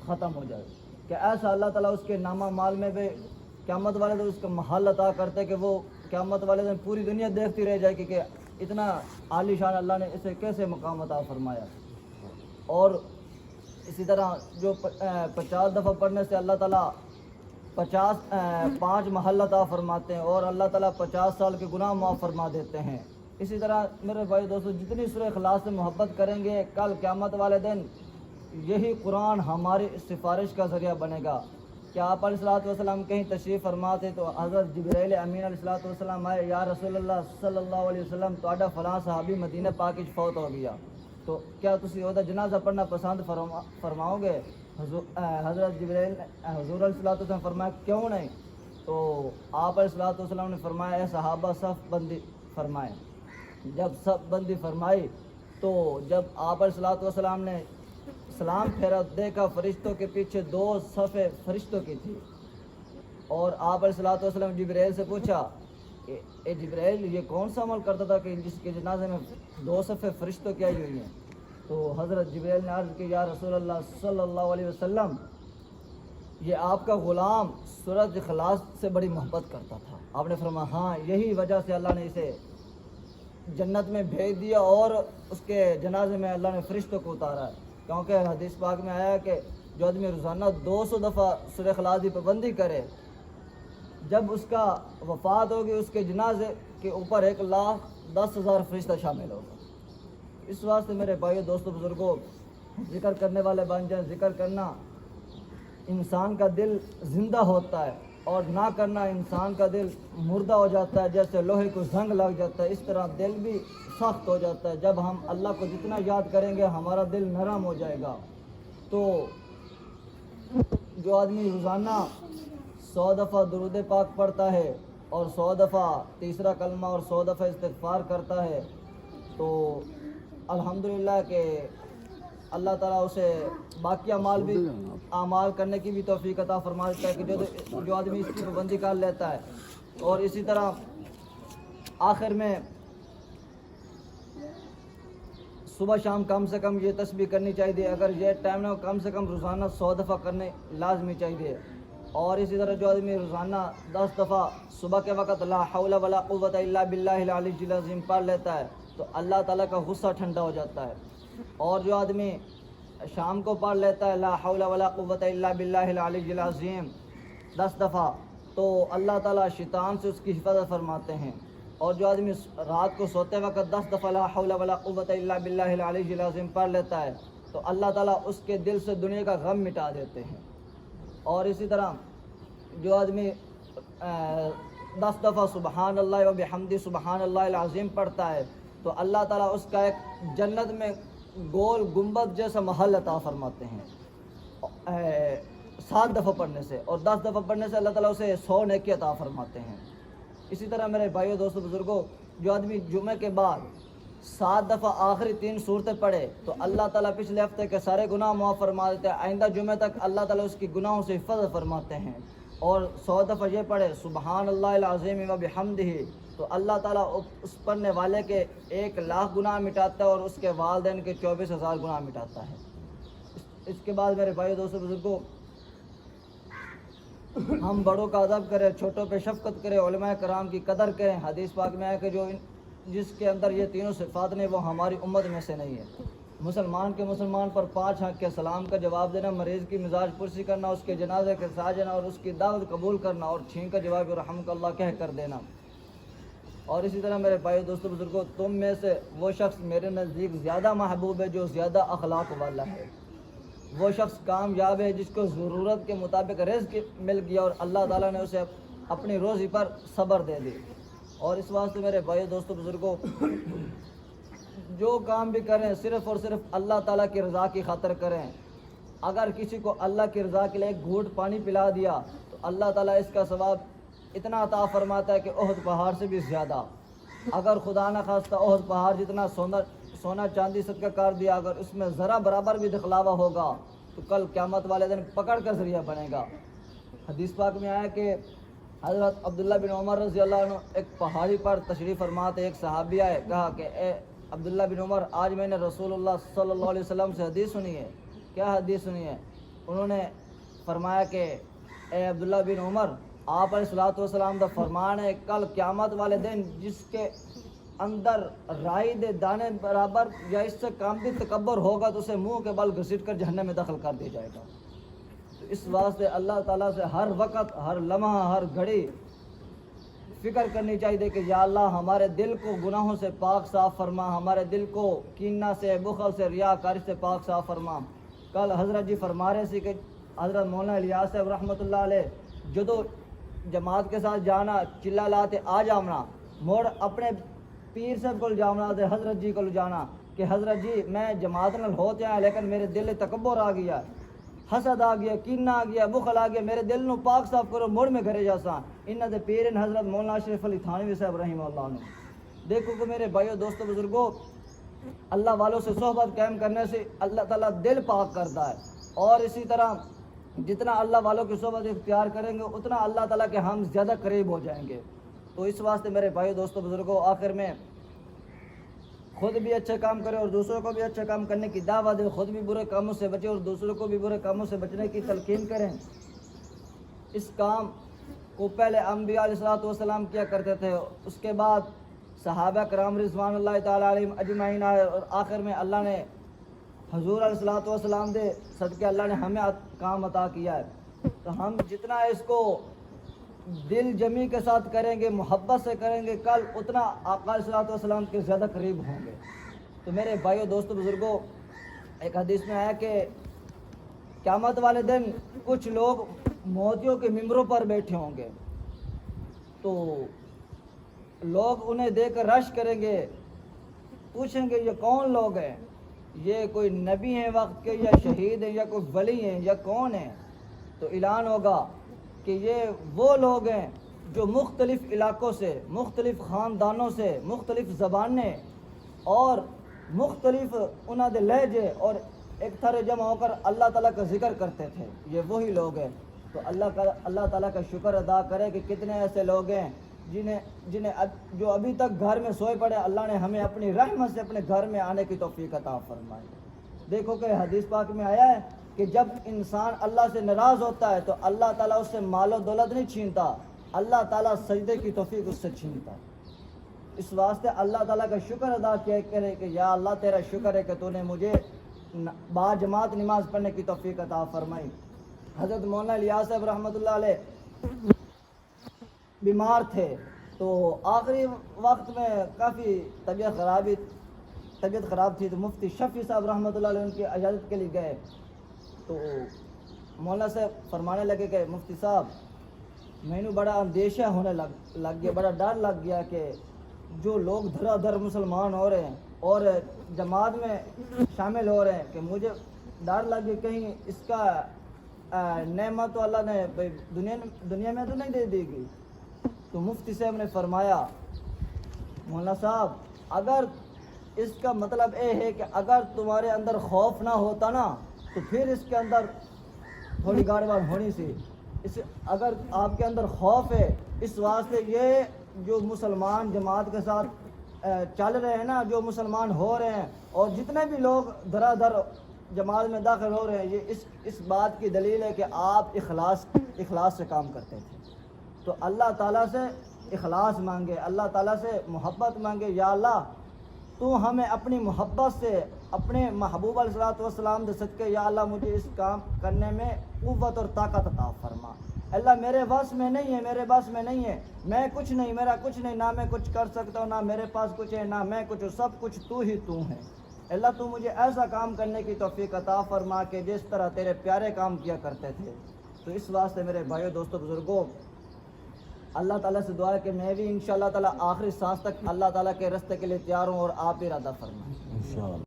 ختم ہو جائے، کہ ایسا اللہ تعالیٰ اس کے نامہ مال میں بھی قیامت والے دن اس کا محل عطا کرتے کہ وہ قیامت والے دن پوری دنیا دیکھتی رہ جائے کہ اتنا عالی شان اللہ نے اسے کیسے مقام عطا فرمایا۔ اور اسی طرح جو 50 دفعہ پڑھنے سے اللہ تعالیٰ 5 محل عطا فرماتے ہیں، اور اللہ تعالیٰ 50 سال کے گناہ معاف فرما دیتے ہیں۔ اسی طرح میرے بھائی دوستو، جتنی سورہ اخلاص سے محبت کریں گے، کل قیامت والے دن یہی قرآن ہماری سفارش کا ذریعہ بنے گا۔ کہ آپ علیہ الصلوۃ والسلام کہیں تشریف فرما تھے تو حضرت جبرائیل امین علیہ الصلوۃ والسلام آئے، یا رسول اللہ صلی اللہ علیہ وسلم تہاڈا فلاں صحابی مدینہ پاک وچ فوت ہو گیا، تو کیا تسی وہ جنازہ پڑھنا پسند فرماؤ گے؟ حضرت جبرائیل حضور علیہ الصلوۃ والسلام فرمایا کیوں نہیں؟ تو آپ علیہ الصلوۃ والسلام نے فرمایا اے صحابہ صف بندی فرمائے۔ جب صف بندی فرمائی تو جب آپ علیہ الصلوۃ والسلام نے سلام پھیرا، دیکھا فرشتوں کے پیچھے 2 صفیں فرشتوں کی تھی، اور آپ علیہ الصلوۃ والسلام جبرائیل سے پوچھا اے جبرائیل یہ کون سا عمل کرتا تھا کہ جس کے جنازے میں 2 صفیں فرشتوں کی آئی ہوئی ہیں؟ تو حضرت جبرائیل نے عرض کی یا رسول اللہ صلی اللہ علیہ وسلم یہ آپ کا غلام سورۃ اخلاص سے بڑی محبت کرتا تھا۔ آپ نے فرمایا ہاں یہی وجہ سے اللہ نے اسے جنت میں بھیج دیا اور اس کے جنازے میں اللہ نے فرشتوں کو اتارا ہے، کیونکہ حدیث پاک میں آیا ہے کہ جو آدمی روزانہ 200 دفعہ سورہ اخلاص کی پابندی کرے، جب اس کا وفات ہوگی اس کے جنازے کے اوپر 1,10,000 فرشتہ شامل ہوگا۔ اس واسطے میرے بھائیو دوستو بزرگوں، ذکر کرنے والے بن جائیں۔ ذکر کرنا انسان کا دل زندہ ہوتا ہے، اور نہ کرنا انسان کا دل مردہ ہو جاتا ہے، جیسے لوہے کو زنگ لگ جاتا ہے، اس طرح دل بھی سخت ہو جاتا ہے۔ جب ہم اللہ کو جتنا یاد کریں گے ہمارا دل نرم ہو جائے گا۔ تو جو آدمی روزانہ 100 دفعہ درود پاک پڑھتا ہے اور 100 دفعہ تیسرا کلمہ اور 100 دفعہ استغفار کرتا ہے، تو الحمدللہ کہ اللہ تعالیٰ اسے باقی اعمال کرنے کی بھی توفیق عطا فرما دیتا ہے کہ جو آدمی اس کی پابندی کر لیتا ہے۔ اور اسی طرح آخر میں صبح شام کم سے کم یہ تسبیح کرنی چاہیے، اگر یہ ٹائم نہ ہو کم سے کم روزانہ 100 دفعہ کرنے لازمی چاہیے۔ اور اسی طرح جو آدمی روزانہ 10 دفعہ صبح کے وقت لا حول ولا قوت الا باللہ العلی العظیم پڑھ لیتا ہے تو اللہ تعالیٰ کا غصہ ٹھنڈا ہو جاتا ہے۔ اور جو آدمی شام کو پڑھ لیتا ہے لا حول ولا قوت الا باللہ العلی العظیم 10 دفعہ تو اللہ تعالیٰ شیطان سے اس کی حفاظت فرماتے ہیں۔ اور جو آدمی رات کو سوتے وقت 10 دفعہ لا حول ولا قوت الا باللہ العلی العظیم پڑھ لیتا ہے تو اللہ تعالیٰ اس کے دل سے دنیا کا غم مٹا دیتے ہیں۔ اور اسی طرح جو آدمی 10 دفعہ سبحان اللہ و بحمدہ سبحان اللہ العظیم پڑھتا ہے تو اللہ تعالیٰ اس کا ایک جنت میں گول گنبد جیسا محل عطا فرماتے ہیں 7 دفعہ پڑھنے سے، اور 10 دفعہ پڑھنے سے اللہ تعالیٰ اسے 100 نیکی عطا فرماتے ہیں۔ اسی طرح میرے بھائیو دوستو بزرگوں، جو آدمی جمعے کے بعد 7 دفعہ آخری 3 صورتیں پڑھے تو اللہ تعالیٰ پچھلے ہفتے کے سارے گناہ معاف فرما دیتے ہیں، آئندہ جمعے تک اللہ تعالیٰ اس کی گناہوں سے حفاظت فرماتے ہیں۔ اور 100 دفعہ یہ پڑھے سبحان اللہ العظیم و بحمدہ تو اللہ تعالیٰ اس پڑھنے والے کے 1,00,000 گناہ مٹاتا ہے اور اس کے والدین کے 24,000 گناہ مٹاتا ہے۔ اس کے بعد میرے بھائیو دوستو بزرگوں، ہم بڑوں کا ادب کریں، چھوٹوں پہ شفقت کریں، علماء کرام کی قدر کریں۔ حدیث پاک میں ہے کہ جس کے اندر یہ تینوں صفات نہیں وہ ہماری امت میں سے نہیں ہے۔ مسلمان کے مسلمان پر 5 حق کے سلام کا جواب دینا، مریض کی مزاج پرسی کرنا، اس کے جنازے کے ساتھ جانا اور اس کی دعوت قبول کرنا، اور چھین کا جواب رحمک اللہ کہہ کر دینا۔ اور اسی طرح میرے بھائی دوستو بزرگوں، تم میں سے وہ شخص میرے نزدیک زیادہ محبوب ہے جو زیادہ اخلاق والا ہے۔ وہ شخص کامیاب ہے جس کو ضرورت کے مطابق رزق مل گیا اور اللہ تعالیٰ نے اسے اپنی روزی پر صبر دے دی۔ اور اس واسطے میرے بھائی دوستو بزرگوں، جو کام بھی کریں صرف اور صرف اللہ تعالیٰ کی رضا کی خاطر کریں۔ اگر کسی کو اللہ کی رضا کے لیے ایک گھونٹ پانی پلا دیا تو اللہ تعالیٰ اس کا ثواب اتنا عطا فرماتا ہے کہ احد پہاڑ سے بھی زیادہ۔ اگر خدا نہ خواستہ احد پہاڑ جتنا سونا چاندی صدقہ کر دیا، اگر اس میں ذرا برابر بھی دکھلاوا ہوگا تو کل قیامت والے دن پکڑ کا ذریعہ بنے گا۔ حدیث پاک میں آیا کہ حضرت عبداللہ بن عمر رضی اللہ عنہ ایک پہاڑی پر تشریف فرما تھے، ایک صحابی آئے، کہا کہ اے عبداللہ بن عمر، آج میں نے رسول اللہ صلی اللہ علیہ وسلم سے حدیث سنی ہے۔ کیا حدیث سنی ہے؟ انہوں نے فرمایا کہ اے عبداللہ بن عمر، آپ علیہ الصلوۃ والسلام کا فرمان ہے کل قیامت والے دن جس کے اندر رائی دے دانے برابر یا اس سے کام بھی تکبر ہوگا تو اسے منہ کے بل گھسیٹ کر جہنم میں داخل کر دیا جائے گا۔ تو اس واسطے اللہ تعالیٰ سے ہر وقت، ہر لمحہ، ہر گھڑی فکر کرنی چاہیے کہ یا اللہ ہمارے دل کو گناہوں سے پاک صاف فرما، ہمارے دل کو کینہ سے، بخل سے، ریاکاری سے پاک صاف فرما۔ کل حضرت جی فرما رہے سی کہ حضرت مولانا الیاس صاحب رحمۃ اللہ علیہ جدو جماعت کے ساتھ جانا چلا لاتے آ جامنا، موڑ اپنے پیر صاحب کو جامنا تے حضرت جی کو جانا کہ حضرت جی میں جماعت نال ہوتے ہیں لیکن میرے دل تکبر آ گیا، حسد آ گیا، کینہ آ گیا، بخل آ گیا، میرے دل نو پاک صاف کرو، مڑ میں گھرے جاساں۔ انہاں دے پیر حضرت مولانا اشرف علی تھانوی صاحب رحمہ اللہ عنہ۔ دیکھو کہ میرے بھائیو، دوستو، بزرگوں، اللہ والوں سے صحبت قائم کرنے سے اللہ تعالیٰ دل پاک کرتا ہے، اور اسی طرح جتنا اللہ والوں کی صحبت اختیار کریں گے اتنا اللہ تعالیٰ کے ہم زیادہ قریب ہو جائیں گے۔ تو اس واسطے میرے بھائیو، دوستو، بزرگوں، آخر میں خود بھی اچھے کام کرے اور دوسروں کو بھی اچھے کام کرنے کی دعوت دے، خود بھی برے کاموں سے بچے اور دوسروں کو بھی برے کاموں سے بچنے کی تلقین کریں۔ اس کام کو پہلے انبیاء علیہ الصلوۃ والسلام کیا کرتے تھے، اس کے بعد صحابہ کرام رضوان اللہ تعالیٰ علیہم اجمعین آئے، اور آخر میں اللہ نے حضور علیہ الصلوۃ والسلام دے صدقے اللہ نے ہمیں کام عطا کیا ہے۔ تو ہم جتنا اس کو دل جمی کے ساتھ کریں گے، محبت سے کریں گے، کل اتنا آقا علیہ الصلوۃ والسلام کے زیادہ قریب ہوں گے۔ تو میرے بھائیو، دوستو، بزرگوں، ایک حدیث میں آیا کہ قیامت والے دن کچھ لوگ موتیوں کے ممبروں پر بیٹھے ہوں گے، تو لوگ انہیں دیکھ کر رش کریں گے، پوچھیں گے یہ کون لوگ ہیں، یہ کوئی نبی ہیں وقت کے، یا شہید ہیں، یا کوئی ولی ہیں، یا کون ہیں؟ تو اعلان ہوگا کہ یہ وہ لوگ ہیں جو مختلف علاقوں سے، مختلف خاندانوں سے، مختلف زبانیں اور مختلف انہوں دے لہجے اور ایک تھرے جمع ہو کر اللہ تعالیٰ کا ذکر کرتے تھے، یہ وہی لوگ ہیں۔ تو اللہ تعالیٰ کا شکر ادا کرے کہ کتنے ایسے لوگ ہیں جو ابھی تک گھر میں سوئے پڑے، اللہ نے ہمیں اپنی رحمت سے اپنے گھر میں آنے کی توفیق عطا فرمائی۔ دیکھو کہ حدیث پاک میں آیا ہے کہ جب انسان اللہ سے ناراض ہوتا ہے تو اللہ تعالیٰ اس سے مال و دولت نہیں چھینتا، اللہ تعالیٰ سجدے کی توفیق اس سے چھینتا۔ اس واسطے اللہ تعالیٰ کا شکر ادا کیا کرے کہ یا اللہ تیرا شکر ہے کہ تو نے مجھے با جماعت نماز پڑھنے کی توفیق عطا فرمائی۔ حضرت مولانا الیاس صاحب رحمۃ اللہ علیہ بیمار تھے، تو آخری وقت میں کافی طبیعت خراب تھی، تو مفتی شفیع صاحب رحمۃ اللہ علیہ ان کی اجازت کے لیے گئے، تو مولانا صاحب فرمانے لگے کہ مفتی صاحب مینو بڑا اندیشہ ہونے لگ گیا، بڑا ڈر لگ گیا کہ جو لوگ دھرا دھر مسلمان ہو رہے ہیں اور جماعت میں شامل ہو رہے ہیں، کہ مجھے ڈر لگ گیا کہیں اس کا نعمت تو اللہ نے دنیا میں تو نہیں دے دی گی۔ تو مفتی صاحب نے فرمایا مولانا صاحب اگر اس کا مطلب یہ ہے کہ اگر تمہارے اندر خوف نہ ہوتا نا تو پھر اس کے اندر تھوڑی گڑبڑ ہونی سی، اگر آپ کے اندر خوف ہے اس واسطے یہ جو مسلمان جماعت کے ساتھ چل رہے ہیں نا، جو مسلمان ہو رہے ہیں اور جتنے بھی لوگ دھرا دھر جماعت میں داخل ہو رہے ہیں، یہ اس بات کی دلیل ہے کہ آپ اخلاص سے کام کرتے تھے۔ تو اللہ تعالیٰ سے اخلاص مانگے، اللہ تعالیٰ سے محبت مانگے، یا اللہ تو ہمیں اپنی محبت سے اپنے محبوب علیہ الصلوۃ والسلام دے صدقے یا اللہ مجھے اس کام کرنے میں قوت اور طاقت عطا فرما۔ اللہ میرے بس میں نہیں ہے، میرے بس میں نہیں ہے، میں کچھ نہیں، میرا کچھ نہیں، نہ میں کچھ کر سکتا ہوں، نہ میرے پاس کچھ ہے، نہ میں کچھ ہوں، سب کچھ تو ہی تو ہے۔ اللہ تو مجھے ایسا کام کرنے کی توفیق عطا فرما کہ جس طرح تیرے پیارے کام کیا کرتے تھے۔ تو اس واسطے میرے بھائیو، دوستو، بزرگوں، اللہ تعالیٰ سے دعا ہے کہ میں بھی انشاءاللہ تعالیٰ آخری سانس تک اللہ تعالیٰ کے راستے کے لیے تیار ہوں اور آپ ارادہ فرمائیں۔